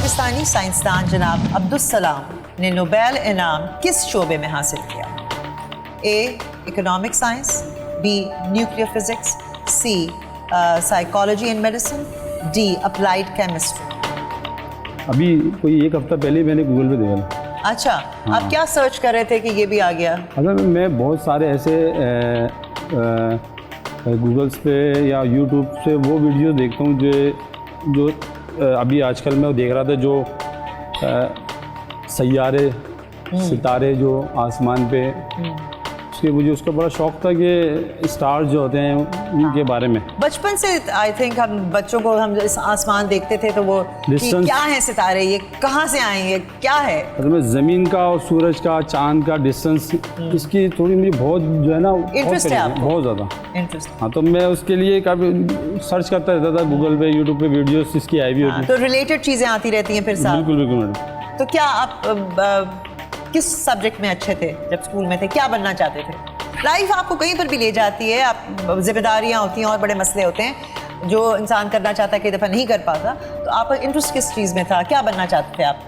पाकिस्तानी साइंसदान जनाब अब्दुल सलाम ने नोबेल इनाम किस शोबे में हासिल किया? A economic science, B nuclear physics, C psychology and medicine, D applied chemistry. अभी कोई एक हफ्ता पहले ही मैंने गूगल पे देखा। अच्छा, आप क्या सर्च कर रहे थे कि ये भी आ गया? अगर मैं बहुत सारे ऐसे गूगल्स पे या यूट्यूब से वो वीडियो देखता हूँ जो अभी आजकल मैं देख रहा था, जो सैयारे सितारे जो आसमान पे, उसके मुझे उसका बड़ा शौक था कि स्टार जो होते हैं उनके बारे में। बचपन से आई थिंक हम बच्चों को हम इस आसमान देखते थे तो वो कि क्या है सितारे, ये कहाँ से आए, ये क्या है? असल में ज़मीन का और सूरज का चांद का डिस्टेंस, इसकी थोड़ी मुझे बहुत जो है ना इंटरेस्ट है आपको? बहुत ज़्यादा इंटरेस्ट। हाँ, तो मैं उसके लिए काफ़ी सर्च करता रहता था गूगल पे, यूट्यूब पे वीडियोस इसकी आई हुई होती। तो रिलेटेड चीज़ें आती रहती हैं फिर साथ? बिल्कुल बिल्कुल मैडम। तो क्या आप किस सब्जेक्ट में अच्छे थे जब स्कूल में थे? क्या बनना चाहते थे? लाइफ आपको कहीं पर भी ले जाती है, आप जिम्मेदारियां होती हैं और बड़े मसले होते हैं जो इंसान करना चाहता है, कई दफ़ा नहीं कर पाता। तो आपका इंटरेस्ट किस चीज़ में था, क्या बनना चाहते थे आप?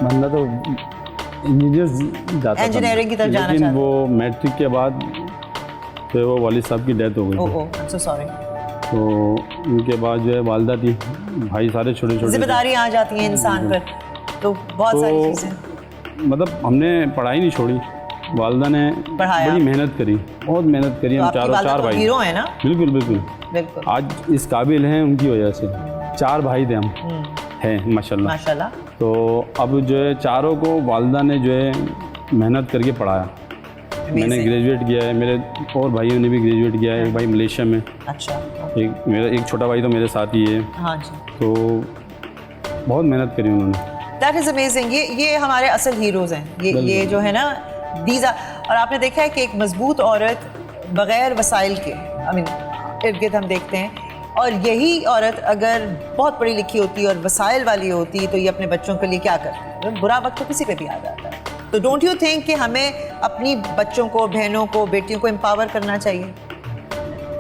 बनना तो इंजीनियर इंजीनियरिंग की तरफ जाना लेकिन चाहते? वो मैट्रिक के बाद फिर वो वालिद साहब की डेथ हो गई। ओह आई एम सो सॉरी। तो उनके बाद जो है वालदा थी, भाई सारे छोटे छोटे, जिम्मेदारियां आ जाती हैं इंसान पर, तो बहुत सारी चीज़ें। मतलब हमने पढ़ाई नहीं छोड़ी, वालदा ने पढ़ाया, बड़ी मेहनत करी, बहुत मेहनत करी। हम चार भाई, हीरो है ना? बिल्कुल बिल्कुल बिल्कुल। आज इस काबिल हैं उनकी वजह से। 4 भाई थे हम, हैं माशाल्लाह। माशाल्लाह। तो अब जो है चारों को वालदा ने जो है मेहनत करके पढ़ाया। मैंने ग्रेजुएट किया है, मेरे और भाइयों ने भी ग्रेजुएट किया है। एक भाई मलेशिया में, अच्छा, एक छोटा भाई तो मेरे साथ ही है। हाँ जी। तो बहुत मेहनत करी उन्होंने। That is amazing. ये हमारे असल हीरोज़ हैं, ये जो है ना, दीज आर। और आपने देखा है कि एक मजबूत औरत बग़ैर वसाइल के, आई मीन इर्द गिर्द हम देखते हैं, और यही औरत अगर बहुत पढ़ी लिखी होती और वसाइल वाली होती तो ये अपने बच्चों के लिए क्या करती है? बुरा वक्त तो किसी पे भी आ जाता है। तो डोंट यू थिंक कि हमें अपनी बच्चों को, बहनों को, बेटियों को एम्पावर करना चाहिए,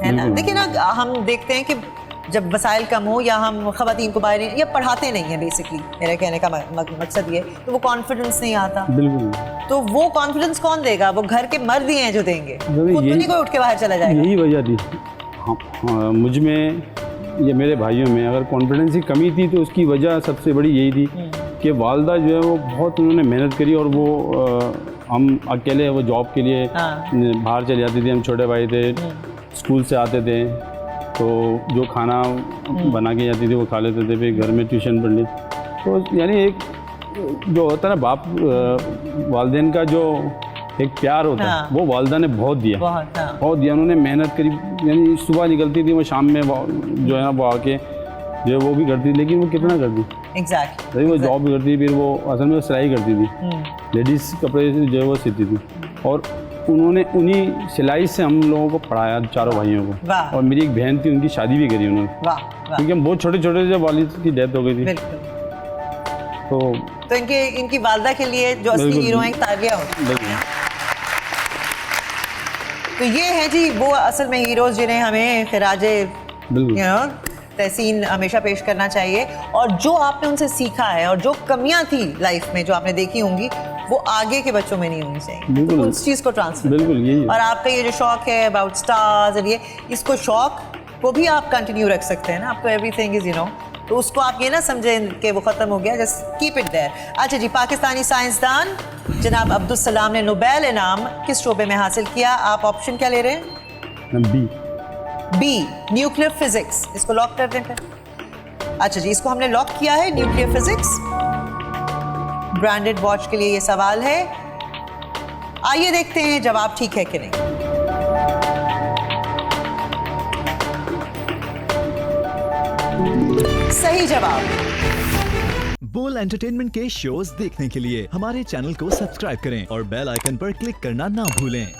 है ना? देखिए ना, हम देखते हैं कि जब वसाइल कम हो या हम ख़वातीन को बाहर या पढ़ाते नहीं हैं, बेसिकली मेरा कहने का मकसद ये, तो वो कॉन्फिडेंस नहीं आता। बिल्कुल। तो वो कॉन्फिडेंस कौन देगा? वो घर के मर्द ही हैं जो देंगे, खुद तो नहीं कोई उठ के बाहर चला जाएगा। यही वजह थी। हाँ, मुझ में या मेरे भाइयों में अगर कॉन्फिडेंस की कमी थी तो उसकी वजह सबसे बड़ी यही थी कि वालदा जो है वो बहुत उन्होंने मेहनत करी, और वो हम अकेले वो जॉब के लिए बाहर चले जाते थे। हम छोटे भाई थे, स्कूल से आते थे तो जो खाना बना के जाती थी वो खा लेते थे, फिर घर में ट्यूशन पढ़ ली। तो यानी एक जो होता है ना बाप वालिदैन का जो एक प्यार होता है, वो वालदा ने बहुत दिया, बहुत दिया। उन्होंने मेहनत करी, यानी सुबह निकलती थी वो, शाम में जो है ना वो आके जो है वो भी करती थी, लेकिन वो कितना करती, एग्जैक्टली वो जॉब भी करती, फिर वो असल में सिलाई करती थी, लेडीज़ कपड़े जो है वो सीती थी। और उन्होंने उन्हीं सिलाई से हम लोगों को पढ़ाया, चारों भाइयों को। और मेरी एक बहन थी, उनकी शादी भी करी उन्होंने, क्योंकि हम बहुत छोटे छोटे जब वालिद की डेथ हो गई थी। तो इनकी वालदा के लिए जो असली हीरो हैं तालियां होती हैं। तो ये है जी वो असल में हीरोज़ जिन्हें हमें खिराजे तहसीन हमेशा पेश करना चाहिए। और जो आपने उनसे सीखा है और जो कमियां थी लाइफ में जो आपने देखी होंगी, वो आगे के बच्चों में नहीं होनी चाहिए, तो उस चीज़ को ट्रांसफर। बिल्कुल यही। और आपका ये जो शौक है अबाउट स्टार्स और ये, इसको शौक को भी आप कंटिन्यू रख सकते हैं ना। आपको एवरीथिंग इज तो उसको आप ये ना समझें कि वो ख़त्म हो गया, जस्ट कीप इट देयर। अच्छा जी, पाकिस्तानी साइंसदान जनाब अब्दुल सलाम ने नोबेल इनाम किस शोबे में हासिल किया? आप ऑप्शन क्या ले रहे हैं? B nuclear physics. इसको लॉक कर दें फिर। अच्छा जी, इसको हमने लॉक किया है, न्यूक्लियर फिजिक्स। ब्रांडेड वॉच के लिए ये सवाल है। आइए देखते हैं जवाब ठीक है कि नहीं। सही जवाब। बोल एंटरटेनमेंट के शोज देखने के लिए हमारे चैनल को सब्सक्राइब करें और बेल आइकन पर क्लिक करना ना भूलें।